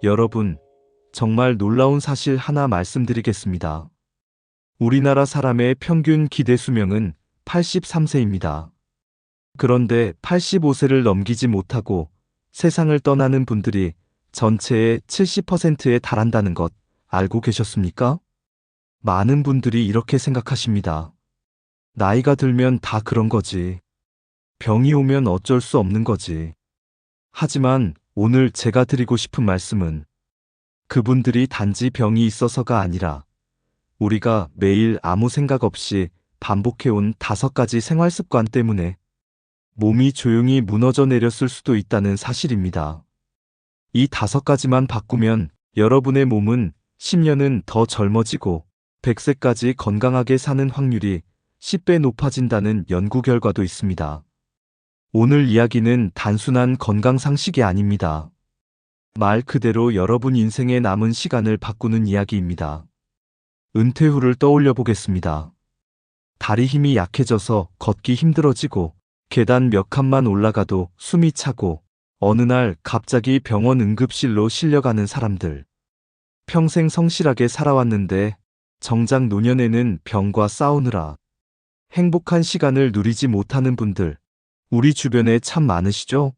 여러분, 정말 놀라운 사실 하나 말씀드리겠습니다. 우리나라 사람의 평균 기대 수명은 83세입니다. 그런데 85세를 넘기지 못하고 세상을 떠나는 분들이 전체의 70%에 달한다는 것 알고 계셨습니까? 많은 분들이 이렇게 생각하십니다. 나이가 들면 다 그런 거지. 병이 오면 어쩔 수 없는 거지. 하지만 오늘 제가 드리고 싶은 말씀은 그분들이 단지 병이 있어서가 아니라 우리가 매일 아무 생각 없이 반복해온 5가지 생활 습관 때문에 몸이 조용히 무너져 내렸을 수도 있다는 사실입니다. 이 5가지만 바꾸면 여러분의 몸은 10년은 더 젊어지고 100세까지 건강하게 사는 확률이 10배 높아진다는 연구 결과도 있습니다. 오늘 이야기는 단순한 건강 상식이 아닙니다. 말 그대로 여러분 인생의 남은 시간을 바꾸는 이야기입니다. 은퇴 후를 떠올려 보겠습니다. 다리 힘이 약해져서 걷기 힘들어지고 계단 몇 칸만 올라가도 숨이 차고 어느 날 갑자기 병원 응급실로 실려가는 사람들. 평생 성실하게 살아왔는데 정작 노년에는 병과 싸우느라 행복한 시간을 누리지 못하는 분들, 우리 주변에 참 많으시죠?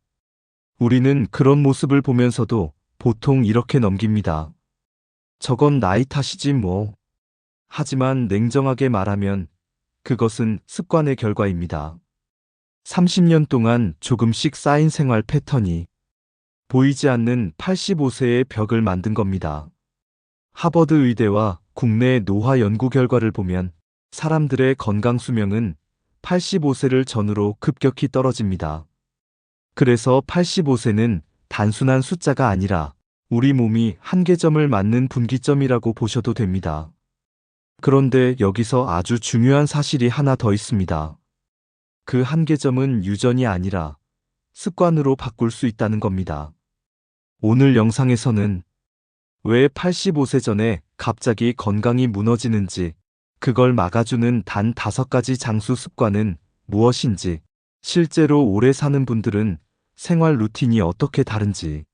우리는 그런 모습을 보면서도 보통 이렇게 넘깁니다. 저건 나이 탓이지 뭐. 하지만 냉정하게 말하면 그것은 습관의 결과입니다. 30년 동안 조금씩 쌓인 생활 패턴이 보이지 않는 85세의 벽을 만든 겁니다. 하버드 의대와 국내 노화 연구 결과를 보면 사람들의 건강 수명은 85세를 전후로 급격히 떨어집니다. 그래서 85세는 단순한 숫자가 아니라 우리 몸이 한계점을 맞는 분기점이라고 보셔도 됩니다. 그런데 여기서 아주 중요한 사실이 하나 더 있습니다. 그 한계점은 유전이 아니라 습관으로 바꿀 수 있다는 겁니다. 오늘 영상에서는 왜 85세 전에 갑자기 건강이 무너지는지, 그걸 막아주는 단 5가지 장수 습관은 무엇인지, 실제로 오래 사는 분들은 생활 루틴이 어떻게 다른지,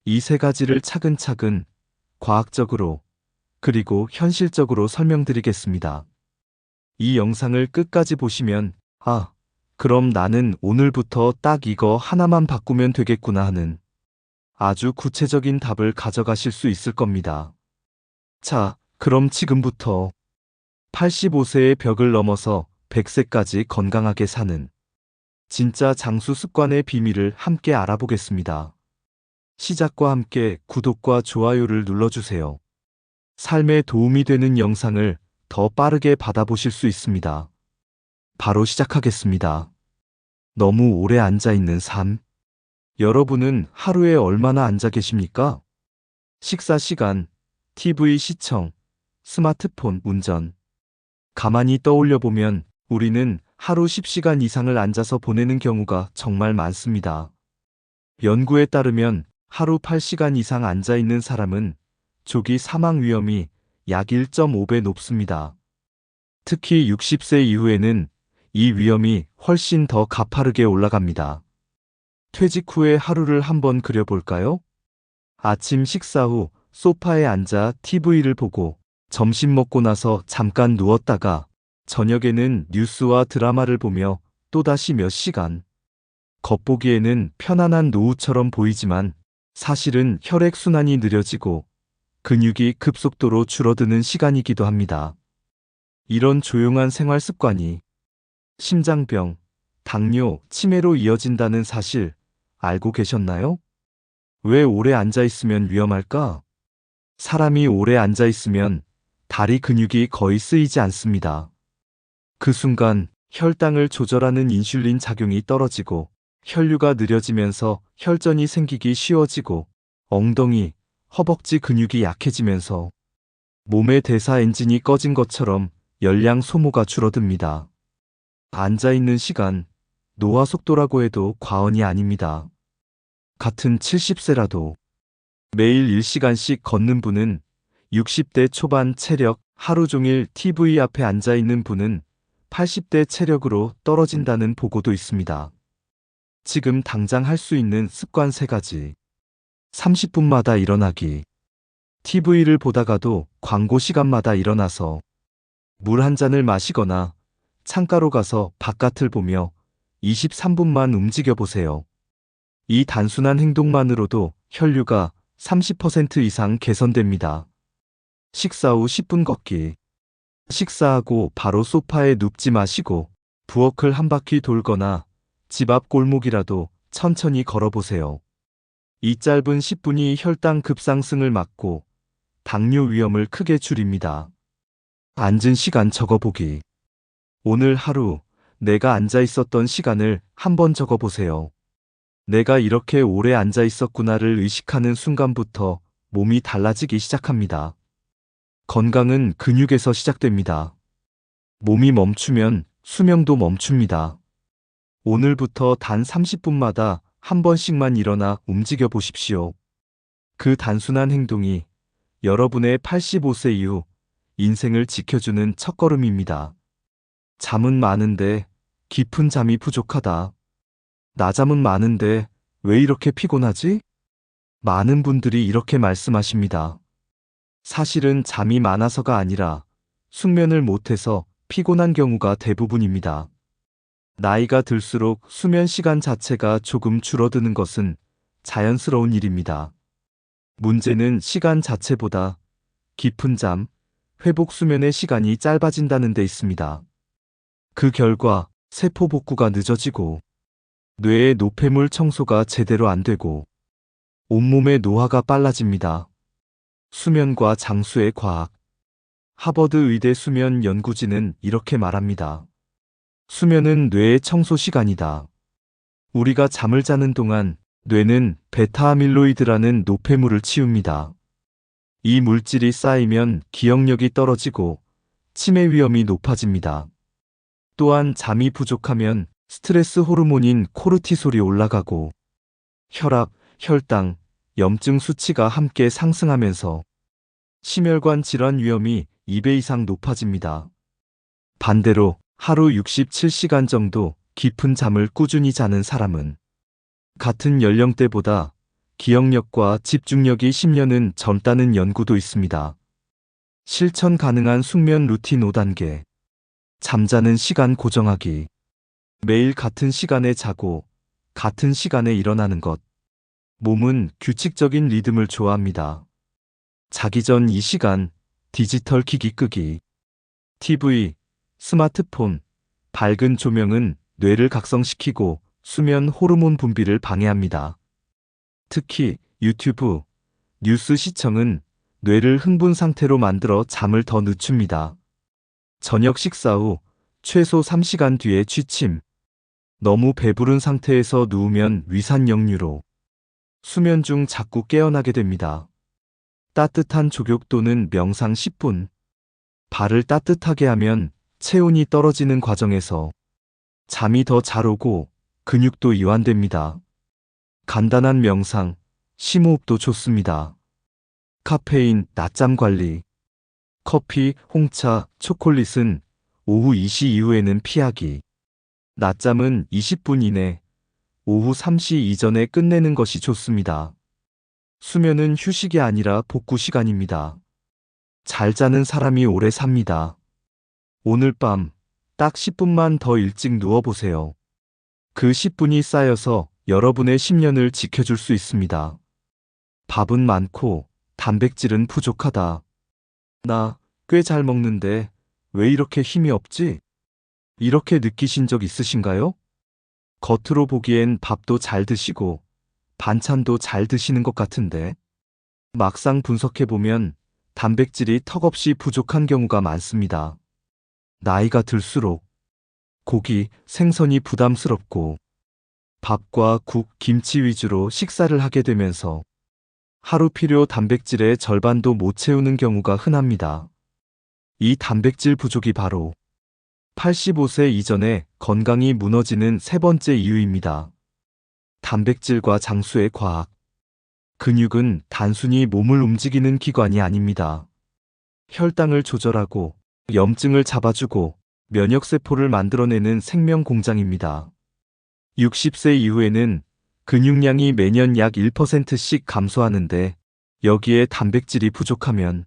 이 3가지를 차근차근 과학적으로 그리고 현실적으로 설명드리겠습니다. 이 영상을 끝까지 보시면 그럼 나는 오늘부터 딱 이거 하나만 바꾸면 되겠구나 하는 아주 구체적인 답을 가져가실 수 있을 겁니다. 자, 그럼 지금부터 85세의 벽을 넘어서 100세까지 건강하게 사는 진짜 장수 습관의 비밀을 함께 알아보겠습니다. 시작과 함께 구독과 좋아요를 눌러주세요. 삶에 도움이 되는 영상을 더 빠르게 받아보실 수 있습니다. 바로 시작하겠습니다. 너무 오래 앉아있는 삶. 여러분은 하루에 얼마나 앉아 계십니까? 식사 시간, TV 시청, 스마트폰 운전. 가만히 떠올려 보면 우리는 하루 10시간 이상을 앉아서 보내는 경우가 정말 많습니다. 연구에 따르면 하루 8시간 이상 앉아 있는 사람은 조기 사망 위험이 약 1.5배 높습니다. 특히 60세 이후에는 이 위험이 훨씬 더 가파르게 올라갑니다. 퇴직 후의 하루를 한번 그려볼까요? 아침 식사 후 소파에 앉아 TV를 보고 점심 먹고 나서 잠깐 누웠다가 저녁에는 뉴스와 드라마를 보며 또다시 몇 시간. 겉보기에는 편안한 노후처럼 보이지만 사실은 혈액순환이 느려지고 근육이 급속도로 줄어드는 시간이기도 합니다. 이런 조용한 생활 습관이 심장병, 당뇨, 치매로 이어진다는 사실 알고 계셨나요? 왜 오래 앉아 있으면 위험할까? 사람이 오래 앉아 있으면 다리 근육이 거의 쓰이지 않습니다. 그 순간 혈당을 조절하는 인슐린 작용이 떨어지고 혈류가 느려지면서 혈전이 생기기 쉬워지고 엉덩이, 허벅지 근육이 약해지면서 몸의 대사 엔진이 꺼진 것처럼 열량 소모가 줄어듭니다. 앉아있는 시간, 노화 속도라고 해도 과언이 아닙니다. 같은 70세라도 매일 1시간씩 걷는 분은 60대 초반 체력, 하루 종일 TV 앞에 앉아있는 분은 80대 체력으로 떨어진다는 보고도 있습니다. 지금 당장 할 수 있는 습관 3가지. 30분마다 일어나기. TV를 보다가도 광고 시간마다 일어나서 물 한 잔을 마시거나 창가로 가서 바깥을 보며 23분만 움직여 보세요. 이 단순한 행동만으로도 혈류가 30% 이상 개선됩니다. 식사 후 10분 걷기. 식사하고 바로 소파에 눕지 마시고 부엌을 한 바퀴 돌거나 집 앞 골목이라도 천천히 걸어보세요. 이 짧은 10분이 혈당 급상승을 막고 당뇨 위험을 크게 줄입니다. 앉은 시간 적어보기. 오늘 하루 내가 앉아 있었던 시간을 한번 적어보세요. 내가 이렇게 오래 앉아 있었구나를 의식하는 순간부터 몸이 달라지기 시작합니다. 건강은 근육에서 시작됩니다. 몸이 멈추면 수명도 멈춥니다. 오늘부터 단 30분마다 한 번씩만 일어나 움직여 보십시오. 그 단순한 행동이 여러분의 85세 이후 인생을 지켜주는 첫걸음입니다. 잠은 많은데 깊은 잠이 부족하다. 낮잠은 많은데 왜 이렇게 피곤하지? 많은 분들이 이렇게 말씀하십니다. 사실은 잠이 많아서가 아니라 숙면을 못해서 피곤한 경우가 대부분입니다. 나이가 들수록 수면 시간 자체가 조금 줄어드는 것은 자연스러운 일입니다. 문제는 시간 자체보다 깊은 잠, 회복 수면의 시간이 짧아진다는 데 있습니다. 그 결과 세포 복구가 늦어지고 뇌의 노폐물 청소가 제대로 안 되고 온몸의 노화가 빨라집니다. 수면과 장수의 과학. 하버드 의대 수면 연구진은 이렇게 말합니다. 수면은 뇌의 청소 시간이다. 우리가 잠을 자는 동안 뇌는 베타아밀로이드라는 노폐물을 치웁니다. 이 물질이 쌓이면 기억력이 떨어지고 치매 위험이 높아집니다. 또한 잠이 부족하면 스트레스 호르몬인 코르티솔이 올라가고 혈압, 혈당, 염증 수치가 함께 상승하면서 심혈관 질환 위험이 2배 이상 높아집니다. 반대로 하루 67시간 정도 깊은 잠을 꾸준히 자는 사람은 같은 연령대보다 기억력과 집중력이 10년은 젊다는 연구도 있습니다. 실천 가능한 숙면 루틴 5단계. 잠자는 시간 고정하기. 매일 같은 시간에 자고 같은 시간에 일어나는 것. 몸은 규칙적인 리듬을 좋아합니다. 자기 전 이 시간 디지털 기기 끄기. TV, 스마트폰, 밝은 조명은 뇌를 각성시키고 수면 호르몬 분비를 방해합니다. 특히 유튜브, 뉴스 시청은 뇌를 흥분 상태로 만들어 잠을 더 늦춥니다. 저녁 식사 후 최소 3시간 뒤에 취침. 너무 배부른 상태에서 누우면 위산 역류로 수면 중 자꾸 깨어나게 됩니다. 따뜻한 족욕 또는 명상 10분. 발을 따뜻하게 하면 체온이 떨어지는 과정에서 잠이 더 잘 오고 근육도 이완됩니다. 간단한 명상, 심호흡도 좋습니다. 카페인, 낮잠 관리. 커피, 홍차, 초콜릿은 오후 2시 이후에는 피하기. 낮잠은 20분 이내, 오후 3시 이전에 끝내는 것이 좋습니다. 수면은 휴식이 아니라 복구 시간입니다. 잘 자는 사람이 오래 삽니다. 오늘 밤 딱 10분만 더 일찍 누워보세요. 그 10분이 쌓여서 여러분의 10년을 지켜줄 수 있습니다. 밥은 많고 단백질은 부족하다. 나 꽤 잘 먹는데 왜 이렇게 힘이 없지? 이렇게 느끼신 적 있으신가요? 겉으로 보기엔 밥도 잘 드시고 반찬도 잘 드시는 것 같은데 막상 분석해보면 단백질이 턱없이 부족한 경우가 많습니다. 나이가 들수록 고기, 생선이 부담스럽고 밥과 국, 김치 위주로 식사를 하게 되면서 하루 필요 단백질의 절반도 못 채우는 경우가 흔합니다. 이 단백질 부족이 바로 85세 이전에 건강이 무너지는 세 번째 이유입니다. 단백질과 장수의 과학. 근육은 단순히 몸을 움직이는 기관이 아닙니다. 혈당을 조절하고 염증을 잡아주고 면역세포를 만들어내는 생명 공장입니다. 60세 이후에는 근육량이 매년 약 1%씩 감소하는데 여기에 단백질이 부족하면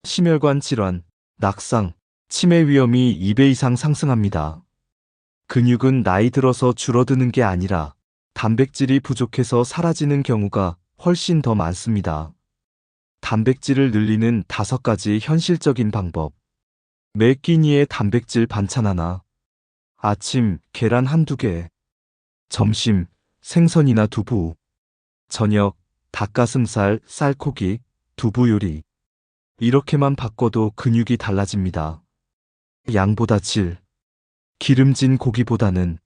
심혈관 질환, 낙상, 치매 위험이 2배 이상 상승합니다. 근육은 나이 들어서 줄어드는 게 아니라 단백질이 부족해서 사라지는 경우가 훨씬 더 많습니다. 단백질을 늘리는 5가지 현실적인 방법. 매 끼니에 단백질 반찬 하나. 아침 계란 한두 개. 점심 생선이나 두부. 저녁 닭가슴살, 쌀고기, 두부 요리. 이렇게만 바꿔도 근육이 달라집니다. 양보다 질. 기름진 고기보다는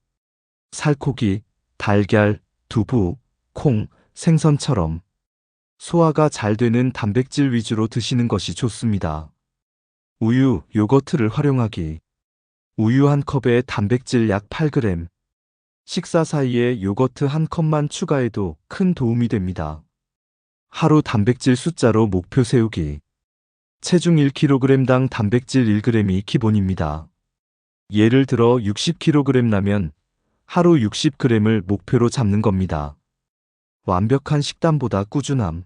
살코기, 달걀, 두부, 콩, 생선처럼 소화가 잘 되는 단백질 위주로 드시는 것이 좋습니다. 우유, 요거트를 활용하기. 우유 한 컵에 단백질 약 8g. 식사 사이에 요거트 한 컵만 추가해도 큰 도움이 됩니다. 하루 단백질 숫자로 목표 세우기. 체중 1kg당 단백질 1g이 기본입니다. 예를 들어 60kg 나면 하루 60g을 목표로 잡는 겁니다. 완벽한 식단보다 꾸준함.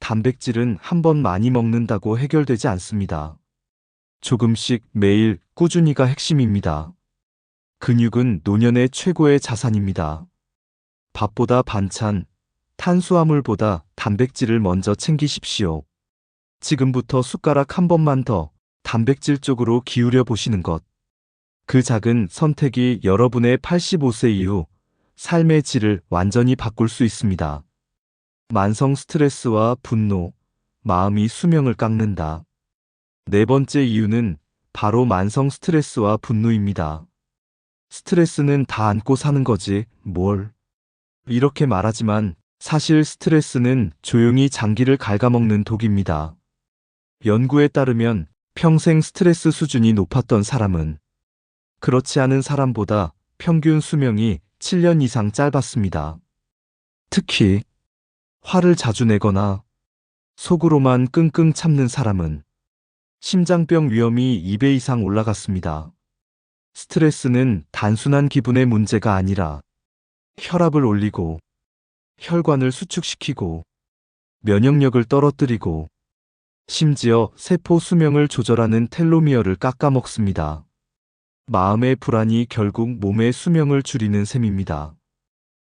단백질은 한 번 많이 먹는다고 해결되지 않습니다. 조금씩 매일 꾸준히가 핵심입니다. 근육은 노년의 최고의 자산입니다. 밥보다 반찬, 탄수화물보다 단백질을 먼저 챙기십시오. 지금부터 숟가락 한 번만 더 단백질 쪽으로 기울여 보시는 것. 그 작은 선택이 여러분의 85세 이후 삶의 질을 완전히 바꿀 수 있습니다. 만성 스트레스와 분노, 마음이 수명을 깎는다. 네 번째 이유는 바로 만성 스트레스와 분노입니다. 스트레스는 다 안고 사는 거지, 뭘. 이렇게 말하지만 사실 스트레스는 조용히 장기를 갉아먹는 독입니다. 연구에 따르면 평생 스트레스 수준이 높았던 사람은 그렇지 않은 사람보다 평균 수명이 7년 이상 짧았습니다. 특히 화를 자주 내거나 속으로만 끙끙 참는 사람은 심장병 위험이 2배 이상 올라갔습니다. 스트레스는 단순한 기분의 문제가 아니라 혈압을 올리고 혈관을 수축시키고 면역력을 떨어뜨리고 심지어 세포 수명을 조절하는 텔로미어를 깎아먹습니다. 마음의 불안이 결국 몸의 수명을 줄이는 셈입니다.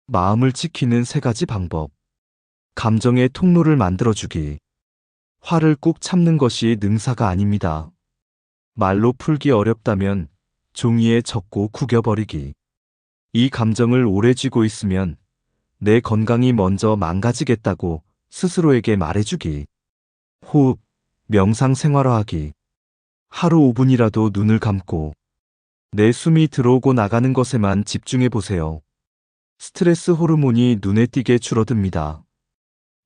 마음을 지키는 3가지 방법. 감정의 통로를 만들어주기. 화를 꾹 참는 것이 능사가 아닙니다. 말로 풀기 어렵다면 종이에 적고 구겨버리기. 이 감정을 오래 쥐고 있으면 내 건강이 먼저 망가지겠다고 스스로에게 말해주기. 호흡, 명상 생활화하기. 하루 5분이라도 눈을 감고 내 숨이 들어오고 나가는 것에만 집중해 보세요. 스트레스 호르몬이 눈에 띄게 줄어듭니다.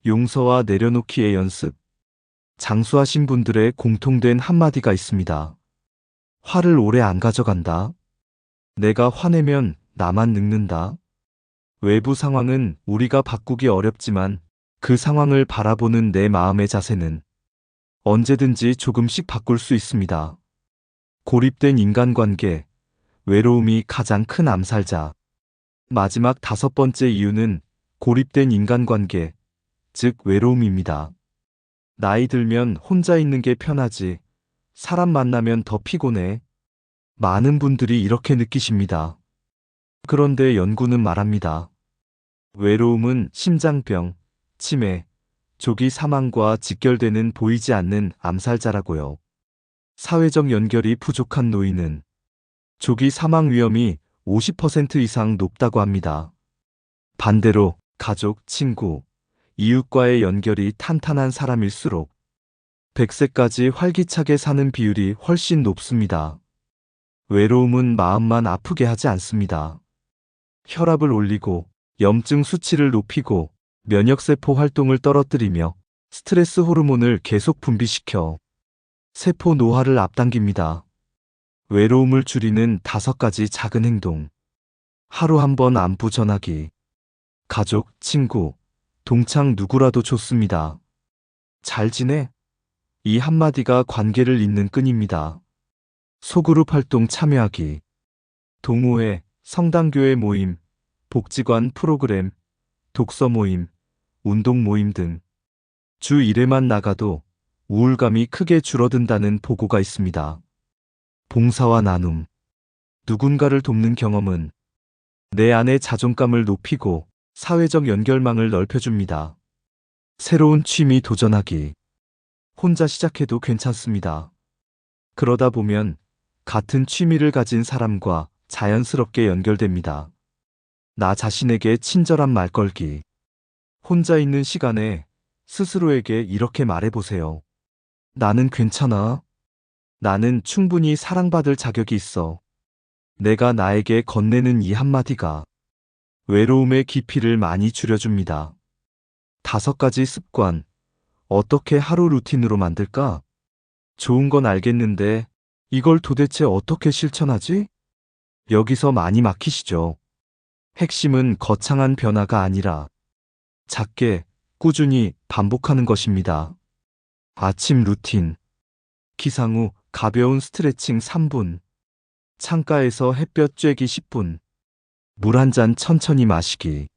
용서와 내려놓기의 연습. 장수하신 분들의 공통된 한마디가 있습니다. 화를 오래 안 가져간다. 내가 화내면 나만 늙는다. 외부 상황은 우리가 바꾸기 어렵지만 그 상황을 바라보는 내 마음의 자세는 언제든지 조금씩 바꿀 수 있습니다. 고립된 인간관계, 외로움이 가장 큰 암살자. 마지막 5번째 이유는 고립된 인간관계, 즉 외로움입니다. 나이 들면 혼자 있는 게 편하지, 사람 만나면 더 피곤해. 많은 분들이 이렇게 느끼십니다. 그런데 연구는 말합니다. 외로움은 심장병, 치매, 조기 사망과 직결되는 보이지 않는 암살자라고요. 사회적 연결이 부족한 노인은 조기 사망 위험이 50% 이상 높다고 합니다. 반대로 가족, 친구, 이웃과의 연결이 탄탄한 사람일수록 100세까지 활기차게 사는 비율이 훨씬 높습니다. 외로움은 마음만 아프게 하지 않습니다. 혈압을 올리고 염증 수치를 높이고 면역세포 활동을 떨어뜨리며 스트레스 호르몬을 계속 분비시켜 세포 노화를 앞당깁니다. 외로움을 줄이는 5가지 작은 행동. 하루 한 번 안부 전하기. 가족, 친구, 동창 누구라도 좋습니다. 잘 지내? 이 한마디가 관계를 잇는 끈입니다. 소그룹 활동 참여하기. 동호회, 성당교회 모임, 복지관 프로그램, 독서 모임, 운동 모임 등 주 1회만 나가도 우울감이 크게 줄어든다는 보고가 있습니다. 봉사와 나눔. 누군가를 돕는 경험은 내 안의 자존감을 높이고 사회적 연결망을 넓혀줍니다. 새로운 취미 도전하기. 혼자 시작해도 괜찮습니다. 그러다 보면 같은 취미를 가진 사람과 자연스럽게 연결됩니다. 나 자신에게 친절한 말 걸기. 혼자 있는 시간에 스스로에게 이렇게 말해보세요. 나는 괜찮아. 나는 충분히 사랑받을 자격이 있어. 내가 나에게 건네는 이 한마디가 외로움의 깊이를 많이 줄여줍니다. 5가지 습관. 어떻게 하루 루틴으로 만들까? 좋은 건 알겠는데 이걸 도대체 어떻게 실천하지? 여기서 많이 막히시죠? 핵심은 거창한 변화가 아니라 작게, 꾸준히 반복하는 것입니다. 아침 루틴. 기상 후 가벼운 스트레칭 3분. 창가에서 햇볕 쬐기 10분. 물 한 잔 천천히 마시기.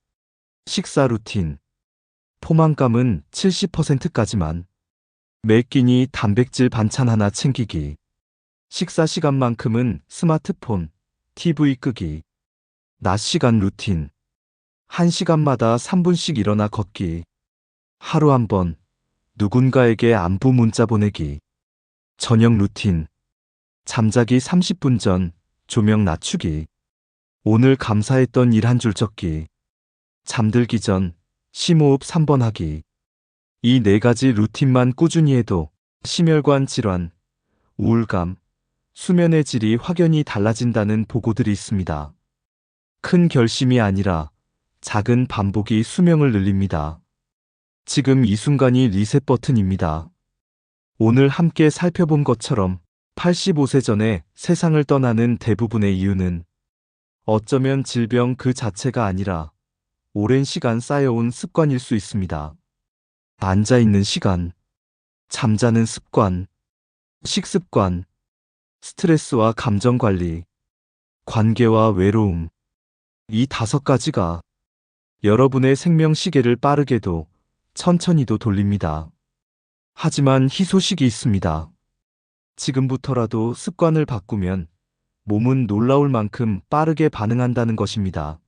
식사 루틴. 포만감은 70%까지만. 매 끼니 단백질 반찬 하나 챙기기. 식사 시간만큼은 스마트폰, TV 끄기. 낮 시간 루틴. 1시간마다 3분씩 일어나 걷기. 하루 한 번. 누군가에게 안부 문자 보내기. 저녁 루틴. 잠자기 30분 전 조명 낮추기. 오늘 감사했던 일 한 줄 적기. 잠들기 전 심호흡 3번 하기. 이 4가지 루틴만 꾸준히 해도 심혈관 질환, 우울감, 수면의 질이 확연히 달라진다는 보고들이 있습니다. 큰 결심이 아니라 작은 반복이 수명을 늘립니다. 지금 이 순간이 리셋 버튼입니다. 오늘 함께 살펴본 것처럼 85세 전에 세상을 떠나는 대부분의 이유는 어쩌면 질병 그 자체가 아니라 오랜 시간 쌓여온 습관일 수 있습니다. 앉아있는 시간, 잠자는 습관, 식습관, 스트레스와 감정 관리, 관계와 외로움. 이 5가지가 여러분의 생명 시계를 빠르게도 천천히도 돌립니다. 하지만 희소식이 있습니다. 지금부터라도 습관을 바꾸면 몸은 놀라울 만큼 빠르게 반응한다는 것입니다.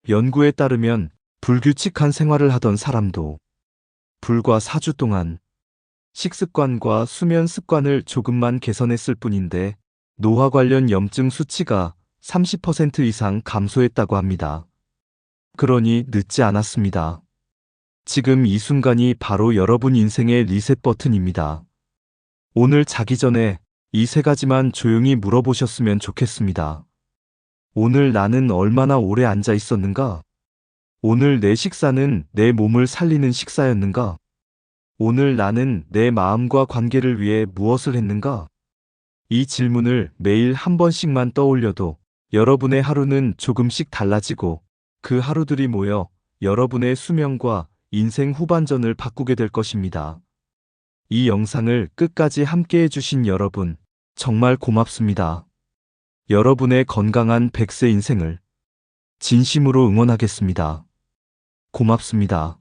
연구에 따르면 불규칙한 생활을 하던 사람도 불과 4주 동안 식습관과 수면 습관을 조금만 개선했을 뿐인데 노화 관련 염증 수치가 30% 이상 감소했다고 합니다. 그러니 늦지 않았습니다. 지금 이 순간이 바로 여러분 인생의 리셋 버튼입니다. 오늘 자기 전에 이 3가지만 조용히 물어보셨으면 좋겠습니다. 오늘 나는 얼마나 오래 앉아 있었는가? 오늘 내 식사는 내 몸을 살리는 식사였는가? 오늘 나는 내 마음과 관계를 위해 무엇을 했는가? 이 질문을 매일 한 번씩만 떠올려도 여러분의 하루는 조금씩 달라지고 그 하루들이 모여 여러분의 수명과 인생 후반전을 바꾸게 될 것입니다. 이 영상을 끝까지 함께 해주신 여러분, 정말 고맙습니다. 여러분의 건강한 100세 인생을 진심으로 응원하겠습니다. 고맙습니다.